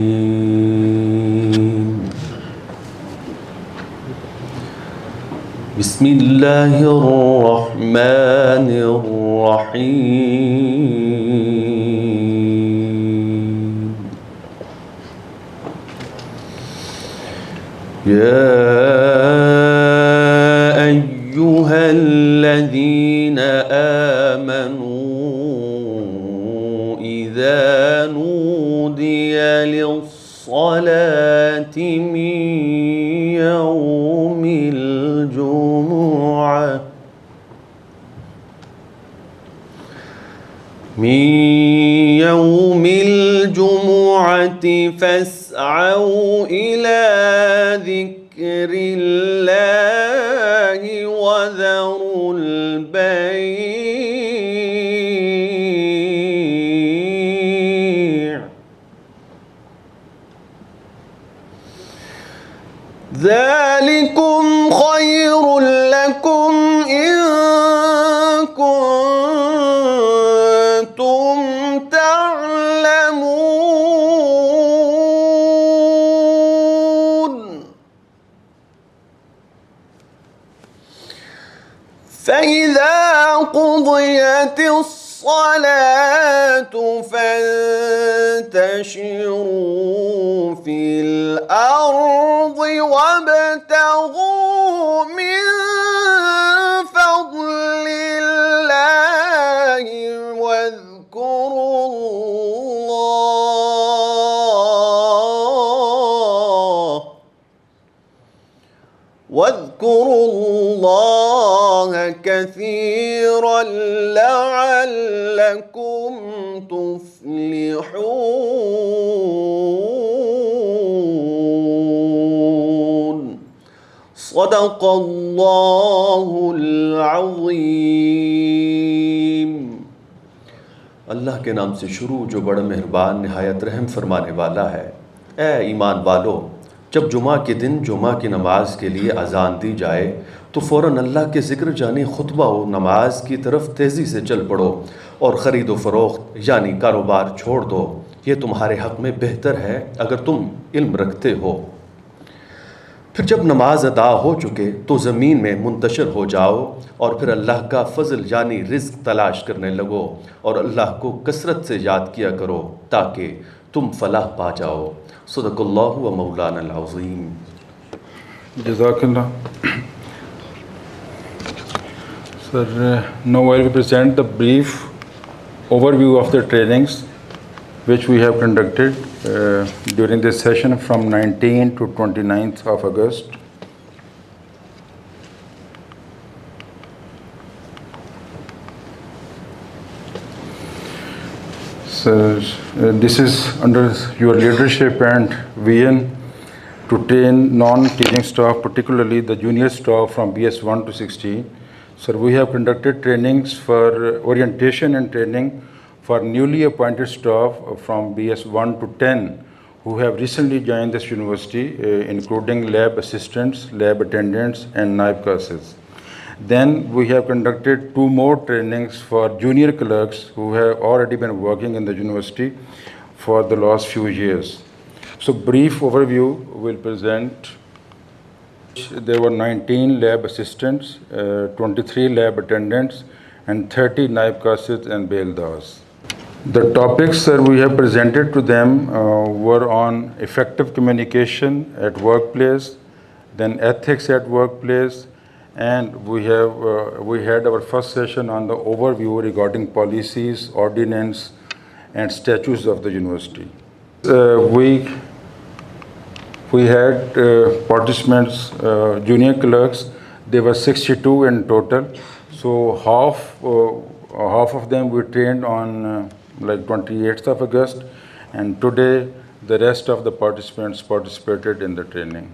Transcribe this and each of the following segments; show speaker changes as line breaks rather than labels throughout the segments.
بسم الله الرحمن الرحيم يا أيها الذين آمنوا إذا نودي للصلاة من يوم الجمعة فاسعوا إلى ذكر الله وذروا البيع ذلكم خير لكم إن كنتم تعلمون فإذا قضيت الصلاة فانتشروا في الأرض وابتغوا من فضل الله واذكروا الله كثيرا لعلكم تفلحون صدق اللہ العظیم۔ اللہ کے نام سے شروع جو بڑا مہربان نہایت رحم فرمانے والا ہے۔ اے ایمان والو، جب جمعہ کے دن جمعہ کی نماز کے لیے اذان دی جائے تو فوراً اللہ کے ذکر یعنی خطبہ و نماز کی طرف تیزی سے چل پڑو اور خرید و فروخت یعنی کاروبار چھوڑ دو، یہ تمہارے حق میں بہتر ہے اگر تم علم رکھتے ہو۔ پھر جب نماز ادا ہو چکے تو زمین میں منتشر ہو جاؤ اور پھر اللہ کا فضل یعنی رزق تلاش کرنے لگو اور اللہ کو کثرت سے یاد کیا کرو تاکہ تم فلاح پا جاؤ۔ صدق اللہ و مولانا العظیم۔
جزاک اللہ۔ Sir, now I will present the brief overview of the trainings which we have conducted during this session from 19th to 29th of August. Sir, this is under your leadership and vision to train non-teaching staff, particularly the junior staff from BS1 to 16. Sir, we have conducted trainings for orientation and training for newly appointed staff from BS1 to 10 who have recently joined this university, including lab assistants, lab attendants, and naib classes. Then we have conducted 2 more trainings for junior clerks who have already been working in the university for the last few years. So brief overview will present. There were 19 lab assistants, 23 lab attendants, and 30 naib qasid and beldars. The topics that we have presented to them were on effective communication at workplace, then ethics at workplace, and we had our first session on the overview regarding policies, ordinance, and statutes of the university. We had participants, junior clerks. There were 62 in total. So half of them we trained on like 28th of August, and today the rest of the participants participated in the training.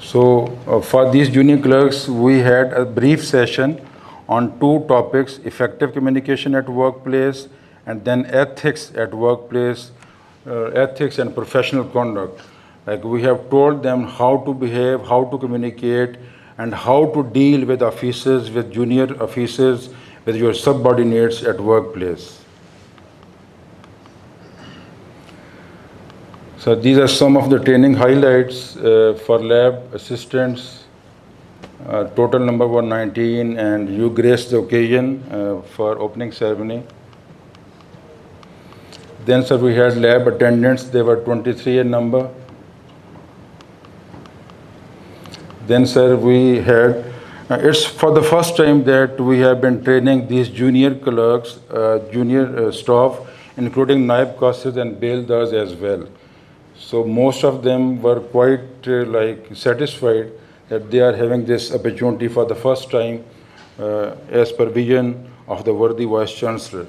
So for these junior clerks, we had a brief session on 2 topics: effective communication at workplace, and then ethics at workplace, ethics and professional conduct. Like we have told them how to behave, how to communicate, and how to deal with officers, with junior officers, with your subordinates at workplace. So these are some of the training highlights for lab assistants. Total number were 19, and you graced the occasion for opening ceremony. Then, sir, we had lab attendants. They were 23 in number. Then, sir, we had, it's for the first time that we have been training these junior clerks, junior staff, including naib qasids and baildars as well. So most of them were quite satisfied that they are having this opportunity for the first time as per vision of the worthy Vice Chancellor.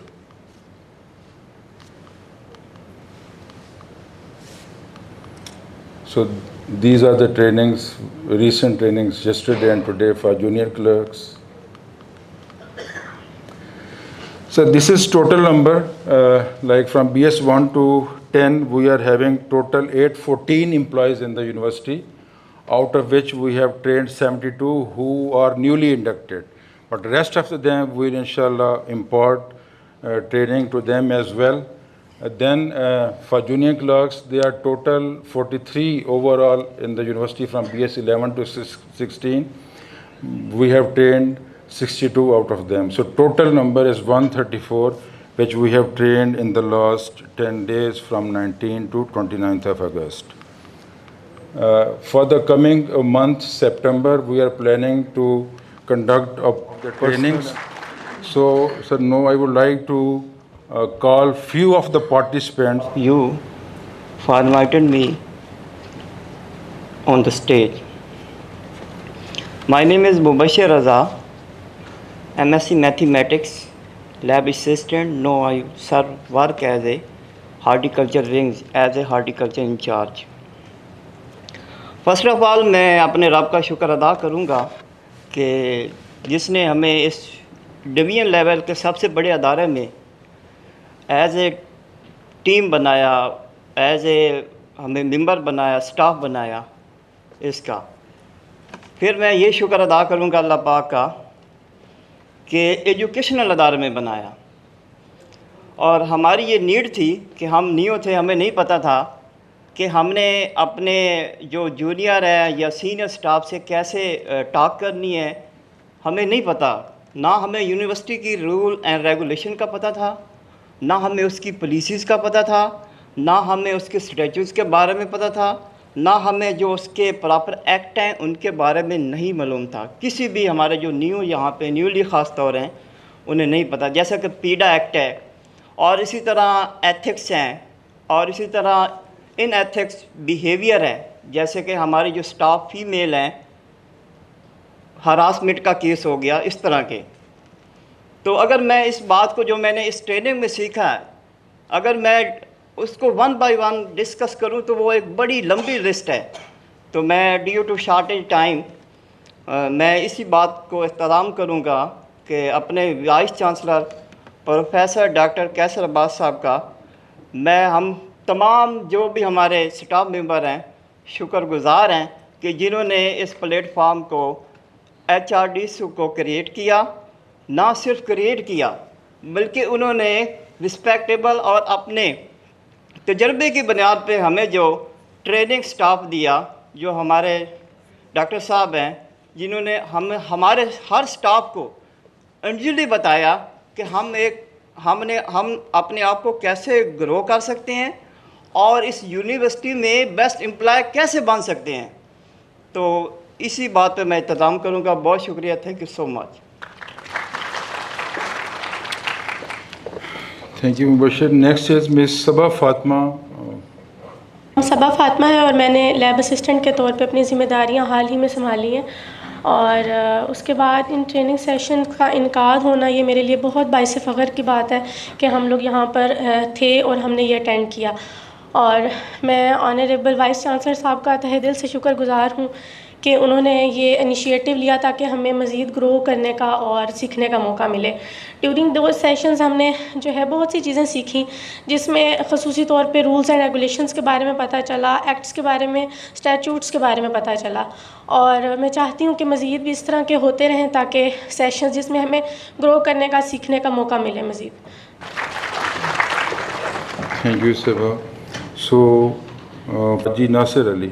So these are the trainings, recent trainings yesterday and today for junior clerks. So this is total number, like from BS1 to 10, we are having total 814 employees in the university, out of which we have trained 72 who are newly inducted. But the rest of them will inshallah impart training to them as well. Then for junior clerks, there are total 43 overall in the university from BS 11 to 16. We have trained 62 out of them. So total number is 134, which we have trained in the last 10 days from 19 to 29th of August. For the coming month, September, we are planning to conduct the trainings. So, sir, now I would like to call few of the participants.
You for inviting me on the stage. My name is Mubashir Raza, MSc Mathematics, lab assistant. Now I work as a horticulture wings as a horticulture in charge. First of all, میں اپنے رب کا شکر ادا کروں گا کہ جس نے ہمیں اس ڈویژن لیول کے سب سے بڑے ادارے میں ایز اے ٹیم بنایا, ایز اے ہمیں ممبر بنایا, سٹاف بنایا اس کا. پھر میں یہ شکر ادا کروں گا اللہ پاک کا کہ ایجوکیشنل ادارے میں بنایا. اور ہماری یہ نیڈ تھی کہ ہم نیو تھے, ہمیں نہیں پتہ تھا کہ ہم نے اپنے جو جونیئر ہے یا سینئر سٹاف سے کیسے ٹاک کرنی ہے, ہمیں نہیں پتہ. نہ ہمیں یونیورسٹی کی رول اینڈ ریگولیشن کا پتہ تھا, نہ ہمیں اس کی پالیسیز کا پتہ تھا, نہ ہمیں اس کے اسٹیچوز کے بارے میں پتہ تھا, نہ ہمیں جو اس کے پراپر ایکٹ ہیں ان کے بارے میں نہیں معلوم تھا. کسی بھی ہمارے جو نیو یہاں پہ نیولی خاص طور ہیں انہیں نہیں پتہ. جیسا کہ پیڈا ایکٹ ہے, اور اسی طرح ایتھکس ہیں, اور اسی طرح ان ایتھکس بیہیویئر ہے. جیسے کہ ہماری جو سٹاف فیمیل ہیں, ہراسمنٹ کا کیس ہو گیا, اس طرح کے. تو اگر میں اس بات کو جو میں نے اس ٹریننگ میں سیکھا ہے, اگر میں اس کو ون بائی ون ڈسکس کروں تو وہ ایک بڑی لمبی لسٹ ہے. تو میں ڈیو ٹو شارٹیج ٹائم میں اسی بات کو احترام کروں گا کہ اپنے وائس چانسلر پروفیسر ڈاکٹر کیسر عباس صاحب کا میں ہم تمام جو بھی ہمارے سٹاف ممبر ہیں شکر گزار ہیں کہ جنہوں نے اس پلیٹ فارم کو HRDC کو کریٹ کیا. نہ صرف کریٹ کیا بلکہ انہوں نے رسپیکٹیبل اور اپنے تجربے کی بنیاد پہ ہمیں جو ٹریننگ سٹاف دیا, جو ہمارے ڈاکٹر صاحب ہیں جنہوں نے ہمارے ہر سٹاف کو انڈیویجولی بتایا کہ ہم اپنے آپ کو کیسے گرو کر سکتے ہیں اور اس یونیورسٹی میں بیسٹ امپلائی کیسے بن سکتے ہیں. تو اسی بات پہ میں احترام کروں گا. بہت شکریہ. Thank you so much.
Thank you Mubashir. Next is miss Saba Fatima.
Saba Fatima ہے اور میں نے لیب اسسٹنٹ کے طور پہ اپنی ذمہ داریاں حال ہی میں سنبھالی ہیں. اور اس کے بعد ان ٹریننگ سیشن کا انعقاد ہونا یہ میرے لیے بہت باعث فخر کی بات ہے کہ ہم لوگ یہاں پر تھے اور ہم نے یہ اٹینڈ کیا. اور میں آنریبل وائس چانسلر صاحب کا تہہ دل سے شکر گزار ہوں کہ انہوں نے یہ انیشیٹو لیا تاکہ ہمیں مزید گرو کرنے کا اور سیکھنے کا موقع ملے. ڈیورنگ دوز سیشنز ہم نے جو ہے بہت سی چیزیں سیکھیں, جس میں خصوصی طور پہ رولز اینڈ ریگولیشنز کے بارے میں پتہ چلا, ایکٹس کے بارے میں, اسٹیچوٹس کے بارے میں پتہ چلا. اور میں چاہتی ہوں کہ مزید بھی اس طرح کے ہوتے رہیں تاکہ سیشنز جس میں ہمیں گرو کرنے کا, سیکھنے کا موقع ملے مزید.
Thank you Saba. So Haji Nasir Ali.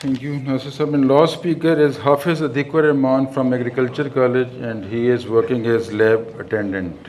Thank you, Nasir Sahib. And last speaker is Hafiz Adikwar Rahman from Agriculture College, and he is working as lab attendant.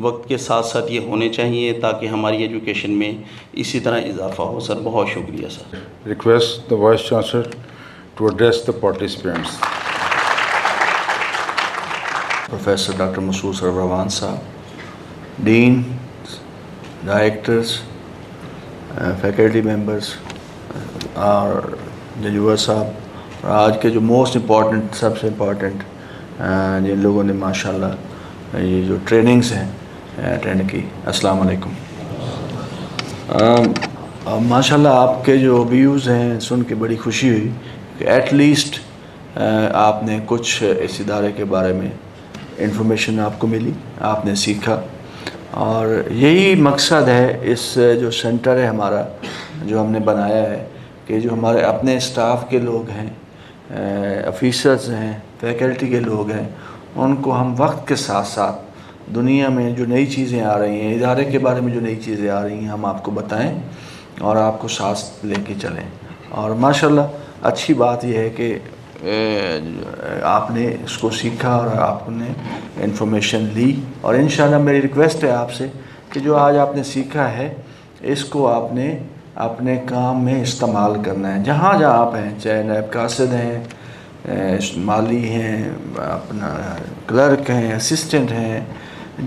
وقت کے ساتھ ساتھ یہ ہونے چاہیے تاکہ ہماری ایجوکیشن میں اسی طرح اضافہ ہو. سر بہت شکریہ سر.
Request the Vice Chancellor to address the participants.
Professor Dr. Masood Sarwarwan Sahab, Dean, Directors, Faculty Members, اور ججور صاحب، اور آج کے جو موسٹ امپورٹنٹ، سب سے امپورٹنٹ جن لوگوں نے ماشاءاللہ یہ جو ٹریننگز ہیں اٹینڈ کی، السلام علیکم. ماشاءاللہ آپ کے جو ویوز ہیں سن کے بڑی خوشی ہوئی کہ ایٹ لیسٹ آپ نے کچھ اس ادارے کے بارے میں انفارمیشن آپ کو ملی، آپ نے سیکھا. اور یہی مقصد ہے اس جو سینٹر ہے ہمارا جو ہم نے بنایا ہے، کہ جو ہمارے اپنے اسٹاف کے لوگ ہیں، آفیسرز ہیں، فیکلٹی کے لوگ ہیں، ان کو ہم وقت کے ساتھ ساتھ دنیا میں جو نئی چیزیں آ رہی ہیں، ادارے کے بارے میں جو نئی چیزیں آ رہی ہیں، ہم آپ کو بتائیں اور آپ کو ساتھ لے کے چلیں. اور ماشاءاللہ اچھی بات یہ ہے کہ آپ نے اس کو سیکھا اور آپ نے انفارمیشن لی. اور انشاءاللہ میری ریکویسٹ ہے آپ سے کہ جو آج آپ نے سیکھا ہے اس کو آپ نے اپنے کام میں استعمال کرنا ہے، جہاں جہاں آپ ہیں، چاہے نائب قاصد ہیں، مالی ہیں، اپنا کلرک ہیں، اسسٹنٹ ہیں،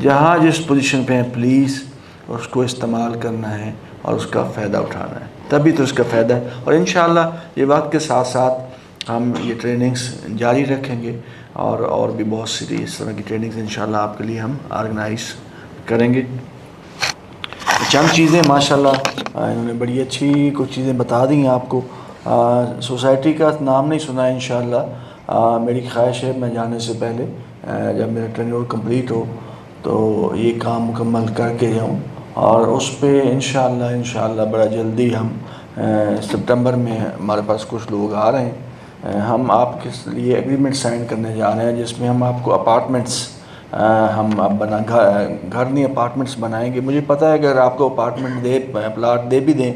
جہاں جس پوزیشن پہ ہیں، پلیز اس کو استعمال کرنا ہے اور اس کا فائدہ اٹھانا ہے، تبھی تو اس کا فائدہ ہے. اور انشاءاللہ یہ وقت کے ساتھ ساتھ ہم یہ ٹریننگز جاری رکھیں گے اور بھی بہت سی اس طرح کی ٹریننگز انشاءاللہ آپ کے لیے ہم آرگنائز کریں گے. چند چیزیں ماشاءاللہ انہوں نے بڑی اچھی کچھ چیزیں بتا دی ہیں آپ کو. سوسائٹی کا نام نہیں سنا انشاءاللہ. میری خواہش ہے میں جانے سے پہلے جب میرا ٹریننگ کمپلیٹ ہو تو یہ کام مکمل کر کے جاؤں. اور اس پہ انشاءاللہ بڑا جلدی ہم سپٹمبر میں ہمارے پاس کچھ لوگ آ رہے ہیں. ہم آپ کے لیے ایگریمنٹ سائن کرنے جا رہے ہیں جس میں ہم آپ کو اپارٹمنٹس ہم گھر نہیں اپارٹمنٹس بنائیں گے. مجھے پتہ ہے کہ اگر آپ کو اپارٹمنٹ پلاٹ دے بھی دیں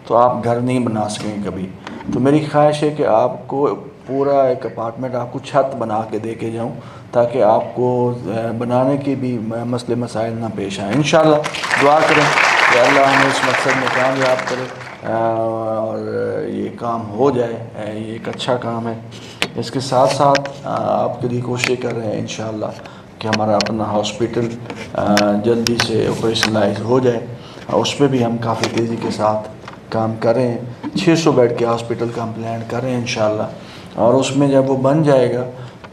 تو آپ گھر نہیں بنا سکیں گے کبھی. تو میری خواہش ہے کہ آپ کو پورا ایک اپارٹمنٹ آپ کو چھت بنا کے دے کے جاؤں تاکہ آپ کو بنانے کے بھی مسئلے مسائل نہ پیش آئیں. انشاءاللہ دعا کریں کہ اللہ ہمیں اس مقصد میں کامیاب کرے اور یہ کام ہو جائے. یہ ایک اچھا کام ہے. اس کے ساتھ ساتھ آپ کے لیے کوشش کر رہے ہیں انشاءاللہ کہ ہمارا اپنا ہاسپٹل جلدی سے آپریشنلائز ہو جائے. اور اس پہ بھی ہم کافی تیزی کے ساتھ کام کر رہے ہیں. 600 بیڈ کے ہاسپٹل کا ہم پلان کر رہے ہیں انشاءاللہ. اور اس میں جب وہ بن جائے گا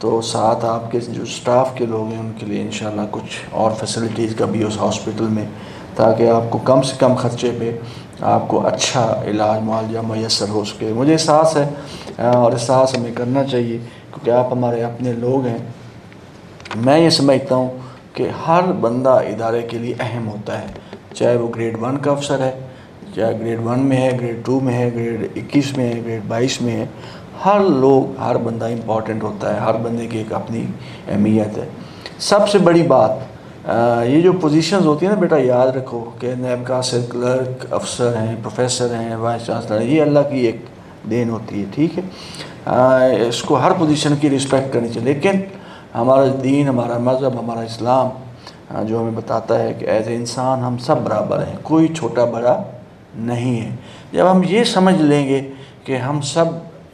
تو ساتھ آپ کے جو اسٹاف کے لوگ ہیں ان کے لیے انشاءاللہ کچھ اور فیسلٹیز کا بھی اس ہاسپٹل میں، تاکہ آپ کو کم سے کم خرچے پہ آپ کو اچھا علاج معالجہ میسر ہو سکے. مجھے احساس ہے اور احساس ہمیں کرنا چاہیے کیونکہ آپ ہمارے اپنے لوگ ہیں. میں یہ سمجھتا ہوں کہ ہر بندہ ادارے کے لیے اہم ہوتا ہے، چاہے وہ گریڈ 1 کا افسر ہے، چاہے گریڈ 1 میں ہے، گریڈ 2 میں ہے، گریڈ 21 میں ہے، گریڈ 22 میں ہے. ہر بندہ امپورٹنٹ ہوتا ہے. ہر بندے کی ایک اپنی اہمیت ہے. سب سے بڑی بات یہ جو پوزیشنز ہوتی ہیں نا بیٹا، یاد رکھو کہ نائب قاصد، کلرک، افسر ہیں، پروفیسر ہیں، وائس چانسلر ہیں، یہ اللہ کی ایک دین ہوتی ہے. ٹھیک ہے، اس کو ہر پوزیشن کی رسپیکٹ کرنی چاہیے. لیکن ہمارا دین، ہمارا مذہب، ہمارا اسلام جو ہمیں بتاتا ہے کہ ایز اے انسان ہم سب برابر ہیں، کوئی چھوٹا بڑا نہیں ہے. جب ہم یہ سمجھ لیں گے کہ ہم سب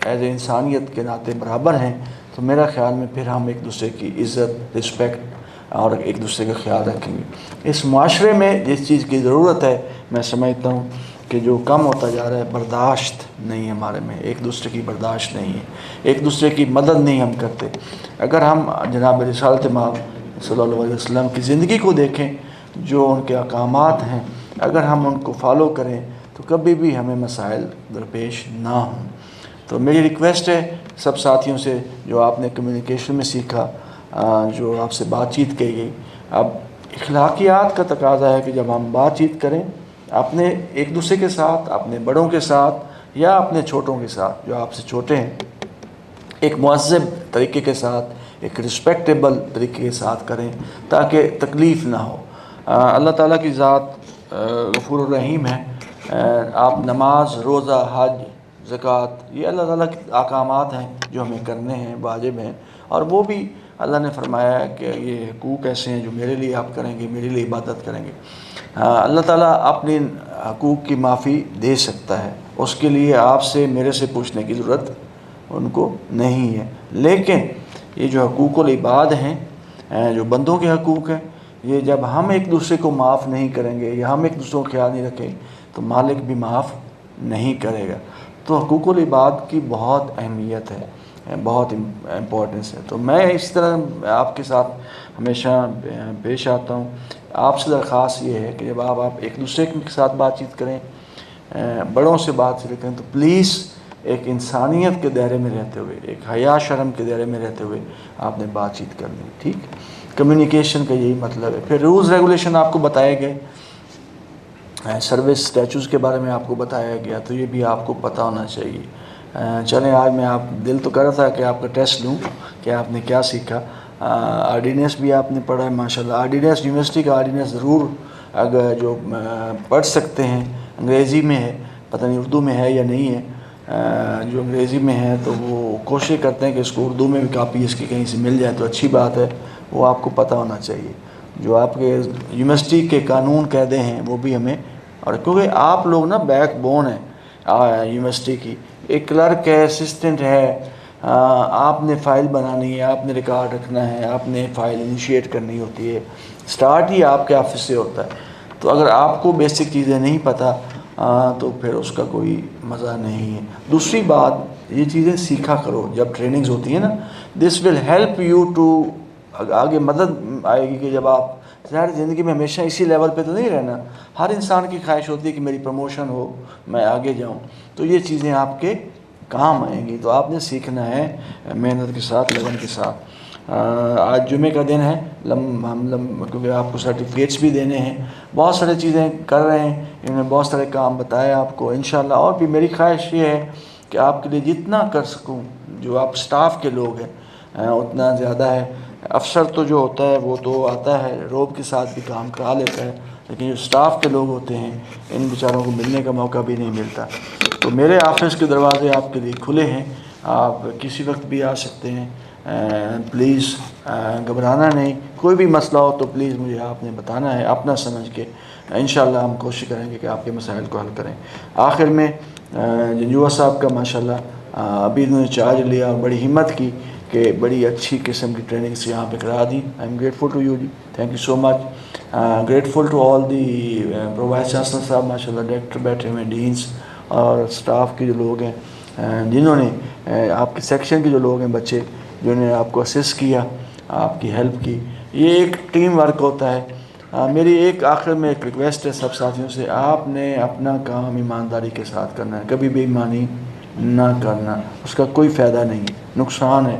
ایز اے انسانیت کے ناطے برابر ہیں تو میرا خیال میں پھر ہم ایک دوسرے کی عزت، رسپیکٹ اور ایک دوسرے کا خیال رکھیں گے. اس معاشرے میں جس چیز کی ضرورت ہے میں سمجھتا ہوں کہ جو کم ہوتا جا رہا ہے، برداشت نہیں ہے ہمارے میں، ایک دوسرے کی برداشت نہیں ہے، ایک دوسرے کی مدد نہیں ہم کرتے. اگر ہم جناب رسالت مآب صلی اللہ علیہ وسلم کی زندگی کو دیکھیں، جو ان کے احکامات ہیں، اگر ہم ان کو فالو کریں تو کبھی بھی ہمیں مسائل درپیش نہ ہوں. تو میری ریکویسٹ ہے سب ساتھیوں سے، جو آپ نے کمیونیکیشن میں سیکھا، جو آپ سے بات چیت کی گئی، اب اخلاقیات کا تقاضا ہے کہ جب ہم بات چیت کریں اپنے ایک دوسرے کے ساتھ، اپنے بڑوں کے ساتھ یا اپنے چھوٹوں کے ساتھ جو آپ سے چھوٹے ہیں، ایک مہذب طریقے کے ساتھ، ایک رسپیکٹیبل طریقے کے ساتھ کریں تاکہ تکلیف نہ ہو. اللہ تعالیٰ کی ذات غفور الرحیم ہے. آپ نماز، روزہ، حج، زکوٰۃ، یہ اللہ تعالیٰ کے احکامات ہیں جو ہمیں کرنے ہیں، واجب ہیں. اور وہ بھی اللہ نے فرمایا ہے کہ یہ حقوق ایسے ہیں جو میرے لیے آپ کریں گے، میرے لیے عبادت کریں گے۔ اللہ تعالیٰ اپنے حقوق کی معافی دے سکتا ہے، اس کے لیے آپ سے میرے سے پوچھنے کی ضرورت ان کو نہیں ہے۔ لیکن یہ جو حقوق العباد ہیں، جو بندوں کے حقوق ہیں، یہ جب ہم ایک دوسرے کو معاف نہیں کریں گے یا ہم ایک دوسرے کو خیال نہیں رکھیں تو مالک بھی معاف نہیں کرے گا۔ تو حقوق العباد کی بہت اہمیت ہے، بہت امپورٹنس ہے۔ تو میں اس طرح آپ کے ساتھ ہمیشہ پیش آتا ہوں۔ آپ سے درخواست یہ ہے کہ جب آپ ایک دوسرے کے ساتھ بات چیت کریں، بڑوں سے بات چیت کریں، تو پلیز ایک انسانیت کے دائرے میں رہتے ہوئے، ایک حیا شرم کے دائرے میں رہتے ہوئے آپ نے بات چیت کرنی، ٹھیک ہے؟ کمیونیکیشن کا یہی مطلب ہے۔ پھر رولز ریگولیشن آپ کو بتائے گئے، سروس اسٹیچوز کے بارے میں آپ کو بتایا گیا، تو یہ بھی آپ کو پتہ ہونا چاہیے۔ چلیں آج میں دل تو کر رہا تھا کہ آپ کا ٹیسٹ لوں کہ آپ نے کیا سیکھا۔ آرڈیننس بھی آپ نے پڑھا ہے ماشاءاللہ۔ آرڈیننس یونیورسٹی کا آرڈیننس ضرور اگر جو پڑھ سکتے ہیں، انگریزی میں ہے، پتہ نہیں اردو میں ہے یا نہیں ہے۔ جو انگریزی میں ہے تو وہ کوشش کرتے ہیں کہ اس کو اردو میں بھی کاپی اس کی کہیں سے مل جائے تو اچھی بات ہے، وہ آپ کو پتہ ہونا چاہیے۔ جو آپ کے یونیورسٹی کے قانون قاعدے ہیں وہ بھی ہمیں، اور کیونکہ آپ لوگ نا بیک بون ہیں یونیورسٹی کی، ایک کلرک ہے، اسسٹنٹ ہے، آپ نے فائل بنانی ہے، آپ نے ریکارڈ رکھنا ہے، آپ نے فائل انیشیٹ کرنی ہوتی ہے، سٹارٹ ہی آپ کے آفس سے ہوتا ہے۔ تو اگر آپ کو بیسک چیزیں نہیں پتہ تو پھر اس کا کوئی مزہ نہیں ہے۔ دوسری بات، یہ چیزیں سیکھا کرو جب ٹریننگز ہوتی ہیں نا، دس ول ہیلپ یو ٹو، آگے مدد آئے گی کہ جب آپ ظاہر زندگی میں ہمیشہ اسی لیول پہ تو نہیں رہنا، ہر انسان کی خواہش ہوتی ہے کہ میری پروموشن ہو، میں آگے جاؤں، تو یہ چیزیں آپ کے کام آئیں گی۔ تو آپ نے سیکھنا ہے محنت کے ساتھ، لگن کے ساتھ۔ آج جمعے کا دن ہے، کیونکہ آپ کو سرٹیفکیٹس بھی دینے ہیں، بہت سارے چیزیں کر رہے ہیں، انہوں نے بہت سارے کام بتایا آپ کو انشاءاللہ۔ اور بھی میری خواہش یہ ہے کہ آپ کے لیے جتنا کر سکوں، جو آپ سٹاف کے لوگ ہیں اتنا زیادہ ہے۔ افسر تو جو ہوتا ہے وہ تو آتا ہے روب کے ساتھ بھی کام کرا لیتا ہے، لیکن جو سٹاف کے لوگ ہوتے ہیں ان بیچاروں کو ملنے کا موقع بھی نہیں ملتا۔ تو میرے آفس کے دروازے آپ کے لیے کھلے ہیں، آپ کسی وقت بھی آ سکتے ہیں۔ پلیز گھبرانا نہیں، کوئی بھی مسئلہ ہو تو پلیز مجھے آپ نے بتانا ہے اپنا سمجھ کے، انشاءاللہ ہم کوشش کریں گے کہ آپ کے مسائل کو حل کریں۔ آخر میں جنجوعہ صاحب کا ماشاءاللہ ابھی انہوں نے چارج لیا اور بڑی ہمت کی کہ بڑی اچھی قسم کی ٹریننگس یہاں پہ کرا دی۔ I am grateful to you ji, thank you so much. Grateful to all the vice chancellor صاحب، ماشاءاللہ ڈائریکٹر بیٹھے ہوئے ہیں، ڈینس اور سٹاف کے جو لوگ ہیں، جنہوں نے آپ کے سیکشن کے جو لوگ ہیں، بچے جنہوں نے آپ کو اسسٹ کیا، آپ کی ہیلپ کی۔ یہ ایک ٹیم ورک ہوتا ہے۔ میری ایک آخر میں ایک ریکویسٹ ہے سب ساتھیوں سے، آپ نے اپنا کام ایمانداری کے ساتھ کرنا ہے، کبھی بے ایمانی نہ کرنا، اس کا کوئی فائدہ نہیں ہے، نقصان ہے۔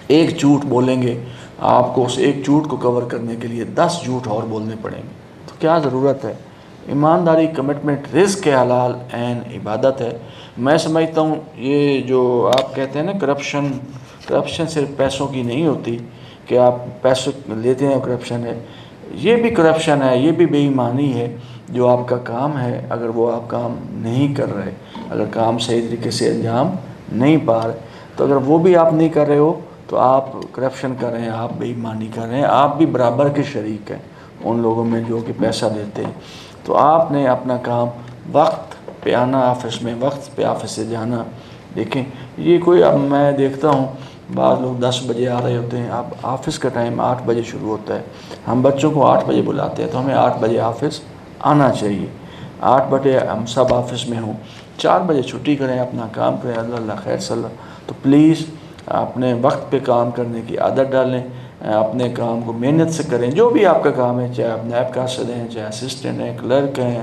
ایک جھوٹ بولیں گے آپ کو، اس ایک جھوٹ کو کور کرنے کے لیے 10 جھوٹ اور بولنے پڑیں گے، تو کیا ضرورت ہے؟ ایمانداری، کمٹمنٹ، رزق حلال عین عبادت ہے۔ میں سمجھتا ہوں یہ جو آپ کہتے ہیں نا کرپشن صرف پیسوں کی نہیں ہوتی کہ آپ پیسے لیتے ہیں کرپشن ہے، یہ بھی کرپشن ہے، یہ بھی بے ایمانی ہے۔ جو آپ کا کام ہے اگر وہ آپ کام نہیں کر رہے، اگر کام صحیح طریقے سے انجام نہیں پا رہے، تو اگر وہ بھی آپ نہیں کر رہے ہو تو آپ کرپشن کر رہے ہیں، آپ بے ایمانی کر رہے ہیں، آپ بھی برابر کے شریک ہیں ان لوگوں میں جو کہ پیسہ دیتے ہیں۔ تو آپ نے اپنا کام وقت پہ آنا آفس میں، وقت پہ آفس سے جانا۔ دیکھیں یہ کوئی، اب میں دیکھتا ہوں بعض لوگ 10 بجے آ رہے ہوتے ہیں، اب آفس کا ٹائم 8 بجے شروع ہوتا ہے، ہم بچوں کو 8 بجے بلاتے ہیں، تو ہمیں 8 بجے آفس آنا چاہیے۔ 8 بجے ہم سب آفس میں ہوں، 4 بجے چھٹی کریں، اپنا کام کریں، اللہ خیر صلی اللہ۔ تو پلیز اپنے وقت پہ کام کرنے کی عادت ڈالیں، اپنے کام کو محنت سے کریں، جو بھی آپ کا کام ہے، چاہے آپ نیب کاسر ہیں، چاہے اسسٹنٹ ہیں، کلرک ہیں،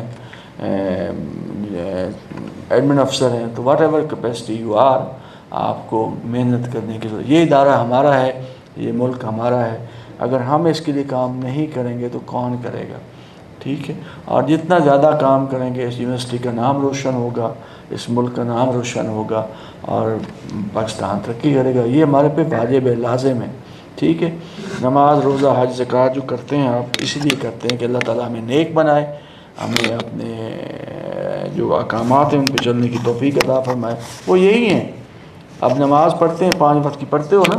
ایڈمن افسر ہیں، تو whatever capacity you are, آپ کو محنت کرنے کی ضرورت۔ یہ ادارہ ہمارا ہے، یہ ملک ہمارا ہے، اگر ہم اس کے لیے کام نہیں کریں گے تو کون کرے گا؟ ٹھیک ہے، اور جتنا زیادہ کام کریں گے اس یونیورسٹی کا نام روشن ہوگا، اس ملک کا نام روشن ہوگا اور پاکستان ترقی کرے گا۔ یہ ہمارے پہ واجب ہے، لازم ہے۔ ٹھیک ہے، نماز، روزہ، حج، زکوٰۃ جو کرتے ہیں آپ اس لیے کرتے ہیں کہ اللہ تعالیٰ ہمیں نیک بنائے، ہمیں اپنے جو احکامات ہیں ان پہ چلنے کی توفیق عطا فرمائے، وہ یہی ہیں۔ اب نماز پڑھتے ہیں، 5 وقت کی پڑھتے ہو نا؟